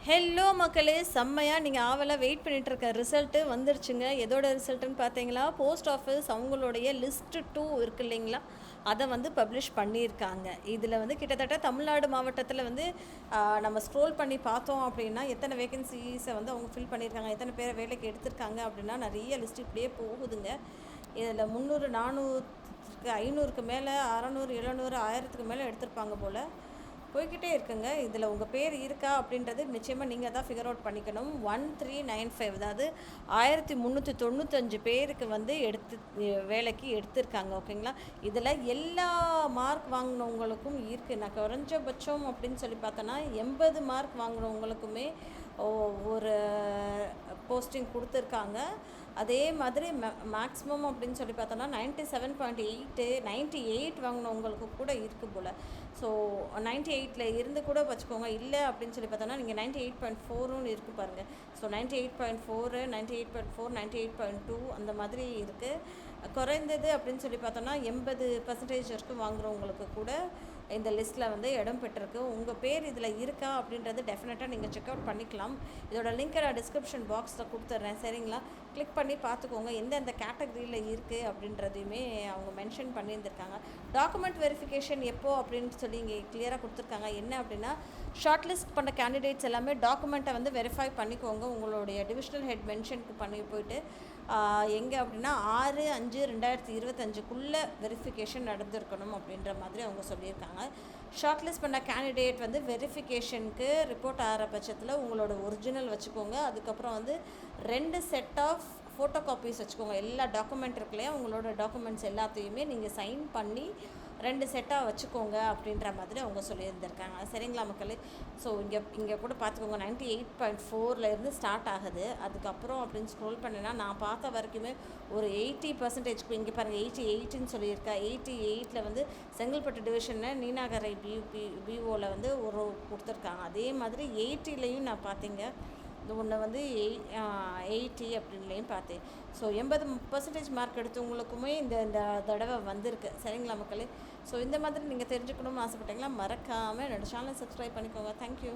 Hello மக்களே, செம்மையாக நீங்கள் ஆவலாக வெயிட் பண்ணிகிட்ருக்க ரிசல்ட்டு வந்துருச்சுங்க. எதோட ரிசல்ட்டுன்னு பார்த்தீங்களா, போஸ்ட் ஆஃபீஸ் அவங்களுடைய லிஸ்ட்டு 2 இருக்கு இல்லைங்களா, அதை வந்து பப்ளிஷ் பண்ணியிருக்காங்க. இதில் வந்து கிட்டத்தட்ட தமிழ்நாடு மாவட்டத்தில் வந்து நம்ம ஸ்க்ரோல் பண்ணி பார்த்தோம் அப்படின்னா எத்தனை வேகன்சிஸை வந்து அவங்க ஃபில் பண்ணியிருக்காங்க, எத்தனை பேரை வேலைக்கு எடுத்திருக்காங்க அப்படின்னா நிறைய லிஸ்ட் இப்படியே போகுதுங்க. இதில் 300 400 500க்கு மேலே 600 700 1000க்கு மேலே எடுத்திருப்பாங்க போல், போய்கிட்டே இருக்குங்க. இதில் உங்கள் பேர் இருக்கா அப்படின்றது நிச்சயமாக நீங்கள் தான் ஃபிகர் அவுட் பண்ணிக்கணும். 1395, அதாவது 1395 பேருக்கு வந்து வேலைக்கு எடுத்திருக்காங்க. ஓகேங்களா, இதில் எல்லா மார்க் வாங்கினவங்களுக்கும் இருக்குது. நான் குறைஞ்சபட்சம் அப்படின்னு சொல்லி பார்த்தோன்னா 80 மார்க் வாங்கினவங்களுக்குமே ஒரு போஸ்டிங் கொடுத்துருக்காங்க. அதே மாதிரி மேக்ஸிமம் அப்படின்னு சொல்லி பார்த்தோன்னா 97.8 98 வாங்கினவங்களுக்கு கூட இருக்குது போல். ஸோ 98 இருந்து கூட வச்சுக்கோங்க. இல்லை அப்படின்னு சொல்லி பார்த்தோன்னா நீங்கள் 98.4ன்னு இருக்குது பாருங்கள். ஸோ 98.4 98.4 98.2 அந்த மாதிரி இருக்குது. குறைந்தது அப்படின்னு சொல்லி பார்த்தோன்னா 80% வரைக்கும் வாங்குறவங்களுக்கு கூட இந்த லிஸ்ட்டில் வந்து இடம் பெற்றிருக்கு. உங்கள் பேர் இதில் இருக்கா அப்படின்றது டெஃபினட்டாக நீங்கள் செக் அவுட் பண்ணிக்கலாம். இதோட லிங்க்கை நான் டிஸ்கிரிப்ஷன் பாக்ஸில் கொடுத்துட்றேன், சரிங்களா? கிளிக் பண்ணி பார்த்துக்கோங்க எந்தெந்த கேட்டகரியில் இருக்குது அப்படின்றதையுமே அவங்க மென்ஷன் பண்ணியிருந்திருக்காங்க. டாக்குமெண்ட் வெரிஃபிகேஷன் எப்போ அப்படின்னு சொல்லி இங்கே கிளியராக கொடுத்துருக்காங்க. என்ன அப்படின்னா, ஷார்ட் லிஸ்ட் பண்ண கேண்டிடேட்ஸ் எல்லாமே டாக்குமெண்ட்டை வந்து வெரிஃபை பண்ணிக்கோங்க. உங்களுடைய டிவிஷனல் ஹெட் மென்ஷனுக்கு பண்ணி போயிட்டு எங்கே அப்படின்னா 6/5/2025க்குள்ளே வெரிஃபிகேஷன் நடந்திருக்கணும் அப்படின்ற மாதிரி அவங்க சொல்லியிருக்காங்க. ஷார்ட் லிஸ்ட் பண்ண கேண்டிடேட் வந்து வெரிஃபிகேஷனுக்கு ரிப்போர்ட் ஆகிற பட்சத்தில் உங்களோட ஒரிஜினல் வச்சுக்கோங்க. அதுக்கப்புறம் வந்து 2 செட் ஆஃப் ஃபோட்டோ காப்பீஸ் வச்சுக்கோங்க. எல்லா டாக்குமெண்ட் இருக்குல்லையா, உங்களோட டாக்குமெண்ட்ஸ் எல்லாத்தையுமே நீங்கள் சைன் பண்ணி 2 செட்டாக வச்சுக்கோங்க அப்படின்ற மாதிரி அவங்க சொல்லியிருந்திருக்காங்க, சரிங்களா மக்களே? ஸோ இங்கே கூட பார்த்துக்கோங்க, 98.4லேருந்து ஸ்டார்ட் ஆகுது. அதுக்கப்புறம் அப்படின்னு ஸ்க்ரோல் பண்ணினா நான் பார்த்த வரைக்குமே ஒரு 80% இங்கே பாருங்கள் 88ன்னு சொல்லியிருக்கா. 88ல் வந்து செங்கல்பட்டு டிவிஷனில் நீனாகரை பிஓவில் வந்து ஒரு கொடுத்துருக்காங்க. அதே மாதிரி 80லையும் நான் பார்த்தீங்க, இது ஒன்று வந்து 80 அப்படின்லையும் பார்த்தேன். ஸோ 80% மார்க் எடுத்தவங்களுக்குமே இந்த தடவை வந்திருக்கு, சரிங்களா மக்களே? ஸோ இந்த மாதிரி நீங்கள் தெரிஞ்சுக்கணும்னு ஆசைப்பட்டீங்களா, மறக்காமல் என்னோடய சேனலை சப்ஸ்கிரைப் பண்ணிக்கோங்க. தேங்க்யூ.